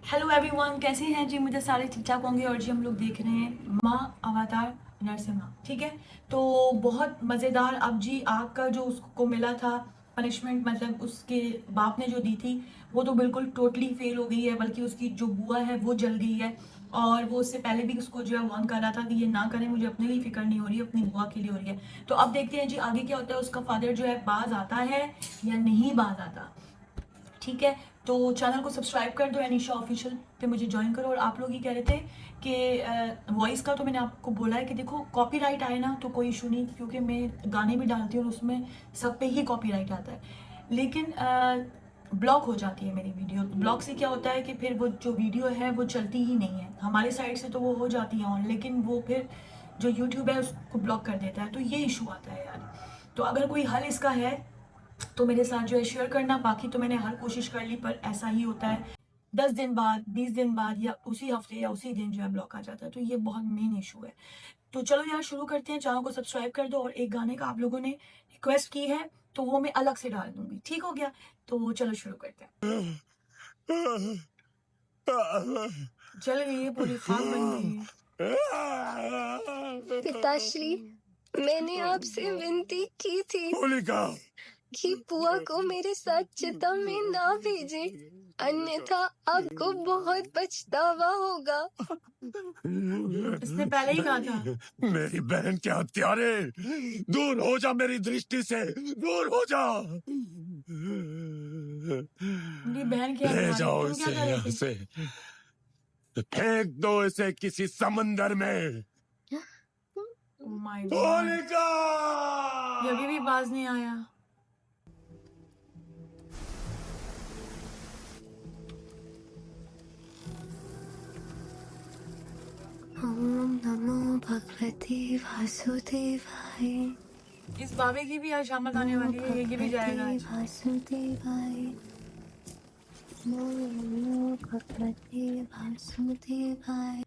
Hello everyone, कैसे हैं जी? मुझे सारे ठीक ठाक होंगे। और जी हम लोग देख रहे हैं माँ अवतार नरसिम्हा। ठीक है, तो बहुत मज़ेदार। अब जी आग का जो उसको मिला था पनिशमेंट, मतलब उसके बाप ने जो दी थी, वो तो बिल्कुल टोटली फेल हो गई है। बल्कि उसकी जो बुआ है वो जल गई है। और वो उससे पहले भी उसको जो है वार्न कर रहा था कि ये ना करें, मुझे अपने लिए फिक्र नहीं हो रही है, अपनी बुआ के लिए हो रही है। तो अब देखते हैं जी आगे क्या होता है। उसका फादर जो है बाज आता है या नहीं बाज आता। ठीक है, तो चैनल को सब्सक्राइब कर दो, अनीशा ऑफिशियल पे मुझे ज्वाइन करो। और आप लोग ये कह रहे थे कि वॉइस का, तो मैंने आपको बोला है कि देखो कॉपीराइट आए ना तो कोई इशू नहीं, क्योंकि मैं गाने भी डालती हूँ और उसमें सब पे ही कॉपीराइट आता है। लेकिन ब्लॉक हो जाती है मेरी वीडियो। ब्लॉक से क्या होता है कि फिर वो जो वीडियो है वो चलती ही नहीं है। हमारे साइड से तो वो हो जाती है ऑन, लेकिन वो फिर जो यूट्यूब है उसको ब्लॉक कर देता है। तो ये इशू आता है यार। तो अगर कोई हल इसका है तो मेरे साथ जो है शेयर करना। बाकी तो मैंने हर कोशिश कर ली, पर ऐसा ही होता है, 10 दिन बाद, 20 दिन बाद, या उसी हफ्ते या उसी दिन जो है ब्लॉक आ जाता है। तो ये बहुत मेन इशू है। तो चलो यार शुरू करते हैं। चैनल को सब्सक्राइब कर दो। और एक गाने का आप लोगों ने रिक्वेस्ट की है तो वो मैं अलग से डाल दूंगी। ठीक हो गया? तो चलो शुरू करते हैं। जल गई है, पूरी खाक बन गई है। पिताश्री, मैंने आपसे विनती की थी होलिका, कि बुआ को मेरे साथ चिता में ना भेजे, अन्यथा आपको बहुत पछतावा होगा। इसने पहले ही कहा था। मेरी बहन के हत्यारे, दूर हो जा मेरी दृष्टि से, दूर हो जा। मेरी बहन के ले हत्यारे, जाओ तुम क्या इसे कर रहे यहाँ थे? से, फेंक दो इसे किसी समंदर में। ओह माय गॉड, होलिका, ये अभी भी बाज नहीं आया। ओम नमो भगवते वासुदेवाय। इस बाबे की भी आज शामत आने वाली है, ये भी जाएगा आज। वासुदेवाय। नमो भगवते वासुदेवाय।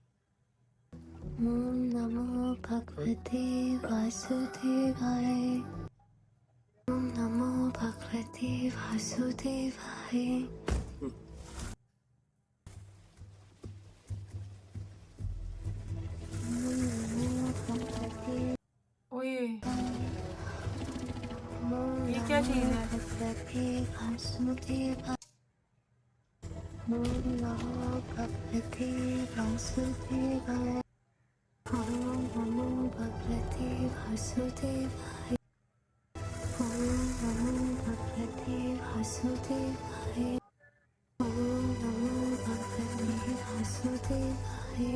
ओम नमो भगवते वासुदेवाय। ओम नमो भगवते वासुदेवाय। ओए, ये क्या चीज है? भगवते वासुदेवाय। ओम नमो भगवते वासुदेवाय। ओम नमो भगवते वासुदेवाय। ओम नमो भगवते वासुदेवाय। ओम नमो भगवते वासुदेवाय।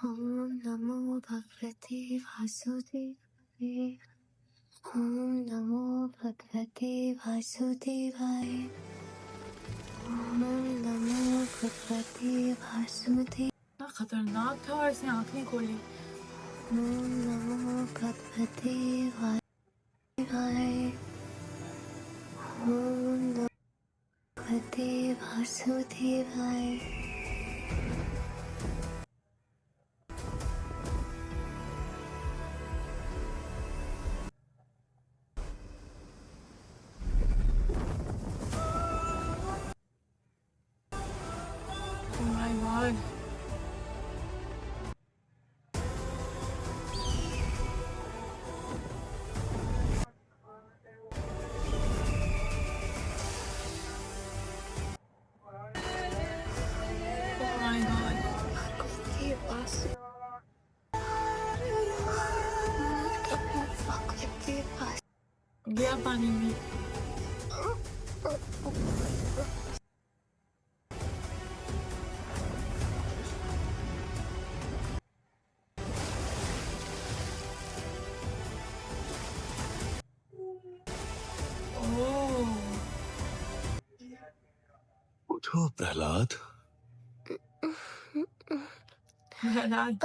ओम नमो भगवते वासुदेवाय। ओम नमो भगवते वासुदेवाय। ओम नमो भगवते वासुदेवाय। इतना खतरनाक था और इसने आंख नहीं खोली। ओम नमो भगवते वासुदेवाय। ओम नमो भगवते वासुदेवाय। Oh my God, oh my God. भगवते वासु भगवते गया पानी में। ओह, उठो प्रहलाद। प्रहलाद।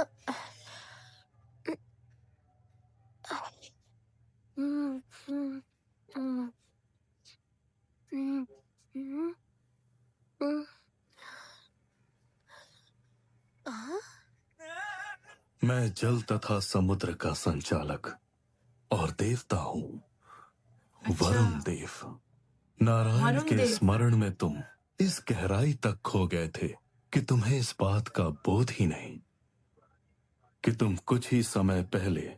मैं जल तथा समुद्र का संचालक और देवता हूँ, अच्छा, वरुण देव। नारायण वरुण के देव। स्मरण में तुम इस गहराई तक खो गए थे कि तुम्हें इस बात का बोध ही नहीं कि तुम कुछ ही समय पहले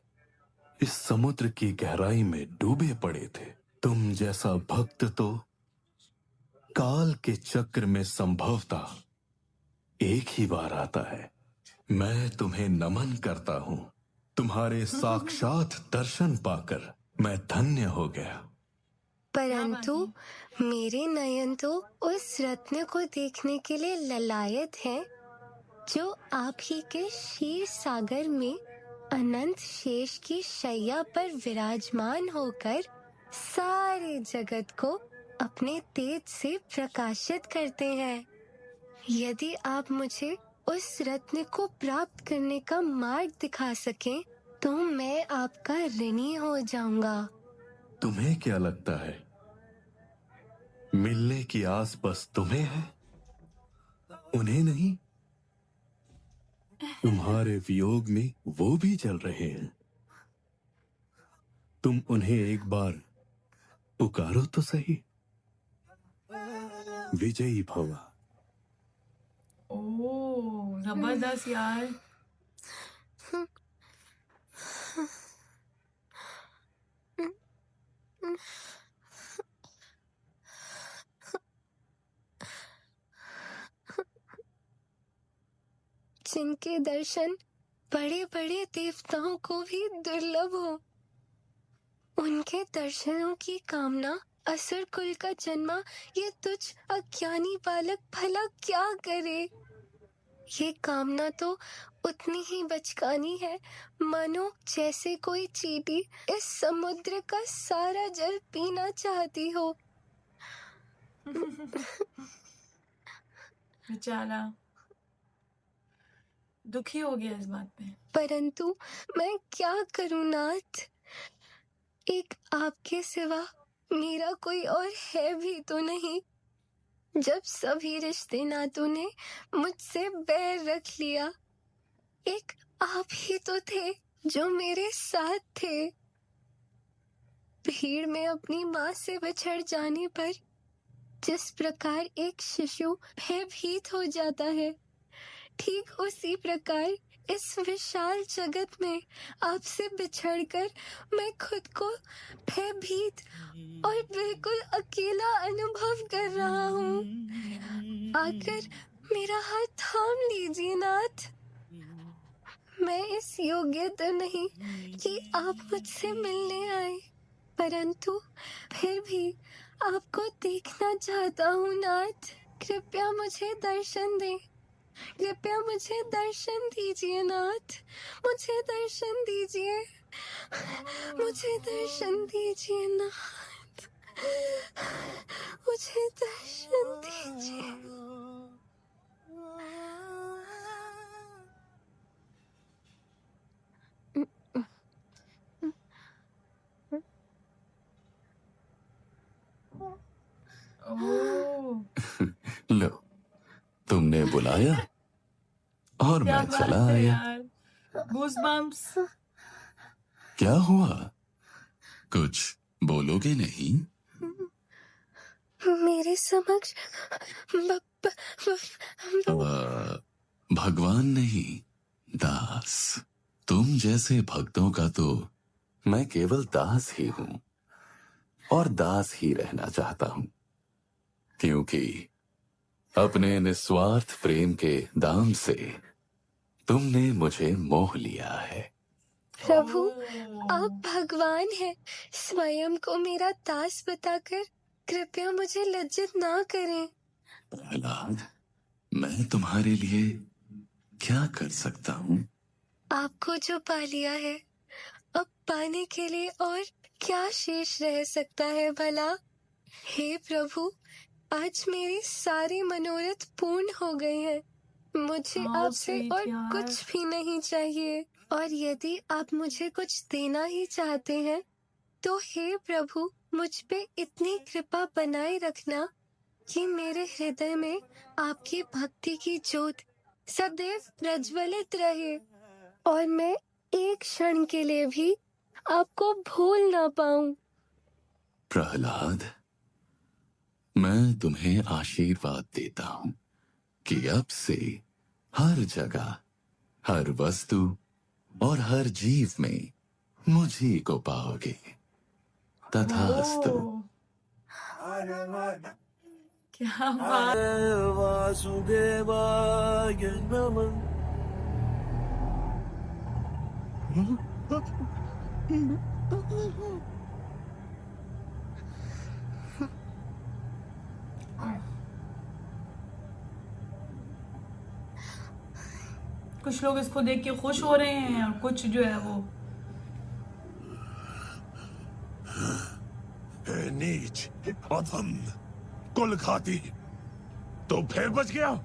इस समुद्र की गहराई में डूबे पड़े थे। तुम जैसा भक्त तो काल के चक्र में संभवतः एक ही बार आता है। मैं तुम्हें नमन करता हूं। तुम्हारे साक्षात दर्शन पाकर मैं धन्य हो गया। परंतु मेरे नयन तो उस रत्न को देखने के लिए ललायत हैं जो आप ही के क्षीर सागर में अनंत शेष की शैया पर विराजमान होकर सारे जगत को अपने तेज से प्रकाशित करते हैं। यदि आप मुझे उस रत्न को प्राप्त करने का मार्ग दिखा सकें तो मैं आपका ऋणी हो जाऊंगा। तुम्हें क्या लगता है मिलने की आस बस तुम्हें है, उन्हें नहीं? तुम्हारे वियोग में वो भी जल रहे हैं। तुम उन्हें एक बार पुकारो तो सही। विजयी भव। ओ जबरदस्त यार। जिनके दर्शन बड़े बड़े देवताओं को भी दुर्लभ हो, उनके दर्शनों की कामना असुर कुल का जन्मा ये तुच्छ अज्ञानी बालक भला क्या करे। ये कामना तो उतनी ही बचकानी है मानो जैसे कोई चींटी इस समुद्र का सारा जल पीना चाहती हो। बेचारा दुखी हो गया इस बात पे। परंतु मैं क्या करूं नाथ, एक आपके सिवा मेरा कोई और है भी तो नहीं। जब सभी रिश्ते नातों ने मुझसे बैर रख लिया, एक आप ही तो थे जो मेरे साथ थे। भीड़ में अपनी माँ से बिछड़ जाने पर जिस प्रकार एक शिशु भयभीत हो जाता है, ठीक उसी प्रकार इस विशाल जगत में आपसे बिछड़कर मैं खुद को भयभीत और बिल्कुल अकेला अनुभव कर रहा हूँ। आकर मेरा हाथ थाम लीजिए नाथ। मैं इस योग्य तो नहीं कि आप मुझसे मिलने आए, परंतु फिर भी आपको देखना चाहता हूँ नाथ। कृपया मुझे दर्शन दें, कृपया मुझे दर्शन दीजिए नाथ। मुझे दर्शन दीजिए, मुझे दर्शन दीजिए नाथ, मुझे दर्शन दीजिए। ओ लो, तुमने बुलाया और क्या मैं बात चला है आया। यार, गूज़बम्प्स। क्या हुआ? कुछ बोलोगे नहीं? मेरे समक्ष ब, ब, ब, भगवान नहीं, दास। तुम जैसे भक्तों का तो मैं केवल दास ही हूं और दास ही रहना चाहता हूं, क्योंकि अपने निस्वार्थ प्रेम के दाम से तुमने मुझे मोह लिया है। प्रभु आप भगवान हैं, स्वयं को मेरा दास बताकर कृपया मुझे लज्जित ना करें। प्रहलाद, मैं तुम्हारे लिए क्या कर सकता हूँ? आपको जो पा लिया है, अब पाने के लिए और क्या शेष रह सकता है भला। हे प्रभु, आज मेरे सारे मनोरथ पूर्ण हो गए हैं। मुझे How आपसे sweet और यार। कुछ भी नहीं चाहिए। और यदि आप मुझे कुछ देना ही चाहते हैं तो हे प्रभु, मुझ पे इतनी कृपा बनाए रखना कि मेरे हृदय में आपकी भक्ति की ज्योत सदैव प्रज्वलित रहे और मैं एक क्षण के लिए भी आपको भूल ना पाऊं। प्रहलाद, मैं तुम्हें आशीर्वाद देता हूँ कि अब से हर जगह, हर वस्तु और हर जीव में मुझी को पाओगे। तथास्तु। ओह, क्या बात। वासुदेवाय नमः। कुछ लोग इसको देख के खुश हो रहे हैं और कुछ जो है वो हे नीच, अधम, कुल खाती, तो फिर बच गया।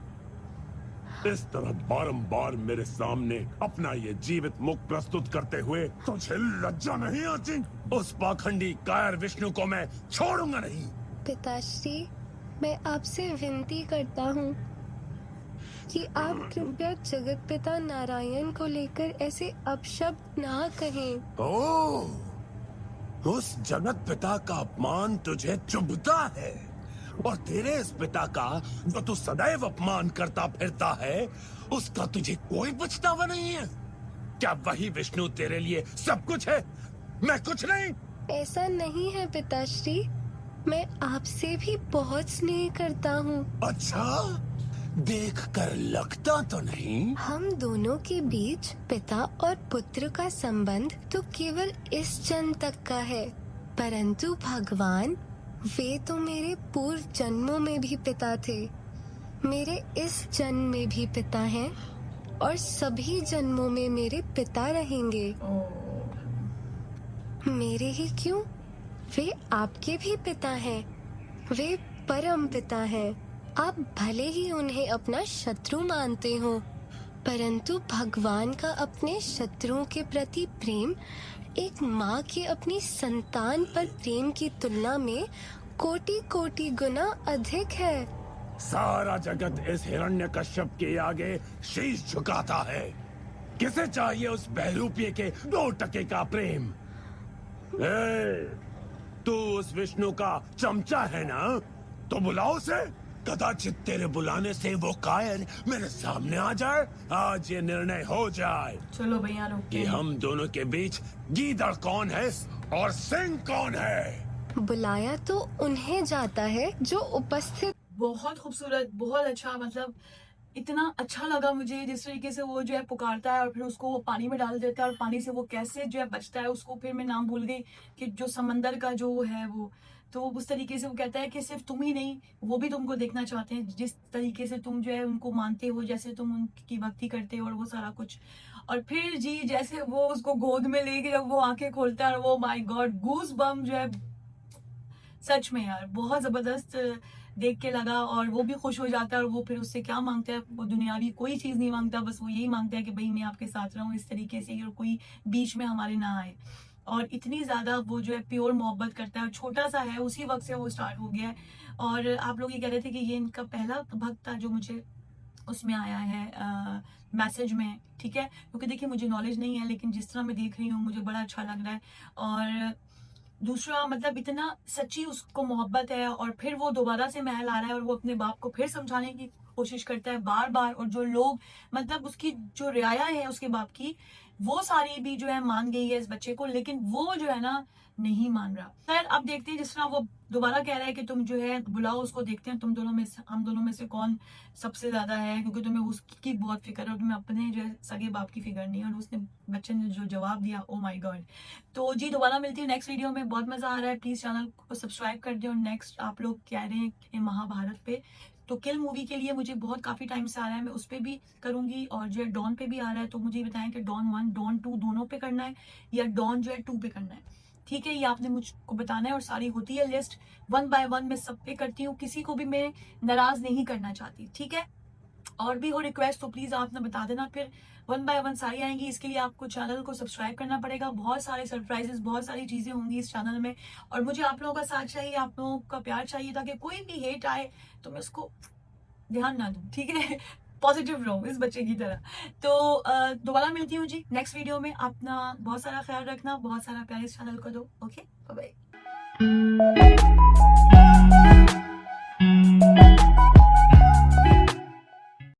इस तरह बारंबार मेरे सामने अपना ये जीवित मुख प्रस्तुत करते हुए तुझे लज्जा नहीं आती? उस पाखंडी कायर विष्णु को मैं छोड़ूंगा नहीं। पिताश्री, मैं आपसे विनती करता हूँ कि आप कृपया जगत पिता नारायण को लेकर ऐसे अपशब्द ना कहें। ओह, उस जगत पिता का अपमान तुझे चुभता है, और तेरे इस पिता का जो तू सदैव अपमान करता फिरता है, उसका तुझे कोई पछतावा नहीं है? क्या वही विष्णु तेरे लिए सब कुछ है, मैं कुछ नहीं? ऐसा नहीं है पिताश्री, मैं आपसे भी बहुत स्नेह करता हूँ। अच्छा, देख कर लगता तो नहीं। हम दोनों के बीच पिता और पुत्र का संबंध तो केवल इस जन्म तक का है, परंतु भगवान, वे तो मेरे पूर्व जन्मों में भी पिता थे, मेरे इस जन्म में भी पिता हैं और सभी जन्मों में मेरे पिता रहेंगे। मेरे ही क्यों, वे आपके भी पिता हैं, वे परम पिता हैं। आप भले ही उन्हें अपना शत्रु मानते हो, परंतु भगवान का अपने शत्रुओं के प्रति प्रेम एक माँ के अपनी संतान पर प्रेम की तुलना में कोटि कोटि गुना अधिक है। सारा जगत इस हिरण्यकश्यप के आगे शीश झुकाता है। किसे चाहिए उस बहरूपिये के 2 टके का प्रेम? तू उस विष्णु का चमचा है ना, तो बुलाओ उसे। कदाचित तेरे बुलाने से वो कायर मेरे सामने आ जाए। आज ये निर्णय हो जाए चलो भैया लोग कि हम दोनों के बीच गीदड़ कौन है और सिंह कौन है। बुलाया तो उन्हें जाता है जो उपस्थित। बहुत खूबसूरत, बहुत अच्छा, मतलब इतना अच्छा लगा मुझे जिस तरीके से वो जो है पुकारता है और फिर उसको वो पानी में डाल देता है और पानी से वो कैसे जो है बचता है। उसको फिर मैं नाम भूल गई कि जो समंदर का जो है वो, तो उस तरीके से वो कहता है कि सिर्फ तुम ही नहीं, वो भी तुमको देखना चाहते हैं, जिस तरीके से तुम जो है उनको मानते हो, जैसे तुम उनकी भक्ति करते हो और वो सारा कुछ। और फिर जी जैसे वो उसको गोद में लेके जब वो आंखें खोलता है और वो माय गॉड, गूज बम जो है, सच में यार बहुत जबरदस्त देख के लगा। और वो भी खुश हो जाता है और वो फिर उससे क्या मांगता है, वो दुनियावी कोई चीज नहीं मांगता, बस वो यही मांगता है कि भाई मैं आपके साथ रहूं इस तरीके से और कोई बीच में हमारे ना आए। और इतनी ज्यादा वो जो है प्योर मोहब्बत करता है और छोटा सा है, उसी वक्त से वो स्टार्ट हो गया है। और आप लोग ये कह रहे थे कि ये इनका पहला भक्त था जो मुझे उसमें आया है मैसेज में, ठीक है, क्योंकि देखिए मुझे नॉलेज नहीं है, लेकिन जिस तरह मैं देख रही हूँ मुझे बड़ा अच्छा लग रहा है। और दूसरा मतलब इतना सच्ची उसको मोहब्बत है और फिर वो दोबारा से महल आ रहा है और वो अपने बाप को फिर समझाने की कोशिश करता है बार बार। और जो लोग मतलब उसकी जो रियाया है उसके बाप की, वो सारी भी जो है मान गई है इस बच्चे को, लेकिन वो जो है ना नहीं मान रहा। खैर अब देखते हैं, जिस तरह वो दोबारा कह रहा है कि तुम जो है बुलाओ उसको, देखते हैं तुम दोनों में से, हम दोनों में से कौन सबसे ज्यादा है, क्योंकि तुम्हें उसकी बहुत फिक्र है और तुम्हें अपने जो है सगे बाप की फिक्र नहीं है। और उसने बच्चे ने जो जवाब दिया, ओ माय गॉड। तो जी दोबारा मिलती है नेक्स्ट वीडियो में, बहुत मजा आ रहा है, प्लीज चैनल को सब्सक्राइब कर दो। नेक्स्ट आप लोग कह रहे हैं कि महाभारत पे, तो किल मूवी के लिए मुझे बहुत काफी टाइम से आ रहा है, मैं उस पर भी करूंगी। और जो है डॉन पे भी आ रहा है, तो मुझे बताएं कि डॉन 1 डॉन 2 दोनों पे करना है या डॉन जो है 2 पे करना है, ठीक है, ये आपने मुझको बताना है। और सारी होती है लिस्ट 1 बाय 1 मैं सब पे करती हूँ, किसी को भी मैं नाराज नहीं करना चाहती, ठीक है। और भी हो रिक्वेस्ट तो प्लीज आपने बता देना, फिर 1 बाय 1 सारी आएंगी। इसके लिए आपको चैनल को सब्सक्राइब करना पड़ेगा, बहुत सारे सरप्राइजेस, बहुत सारी चीजें होंगी इस चैनल में। और मुझे आप लोगों का साथ चाहिए, आप लोगों का प्यार चाहिए, ताकि कोई भी हेट आए तो मैं उसको ध्यान ना दूं, ठीक है। पॉजिटिव रहो इस बच्चे की तरह। तो दोबारा मिलती हूँ जी नेक्स्ट वीडियो में। अपना बहुत सारा ख्याल रखना, बहुत सारा प्यार इस चैनल को दो। Okay, bye bye.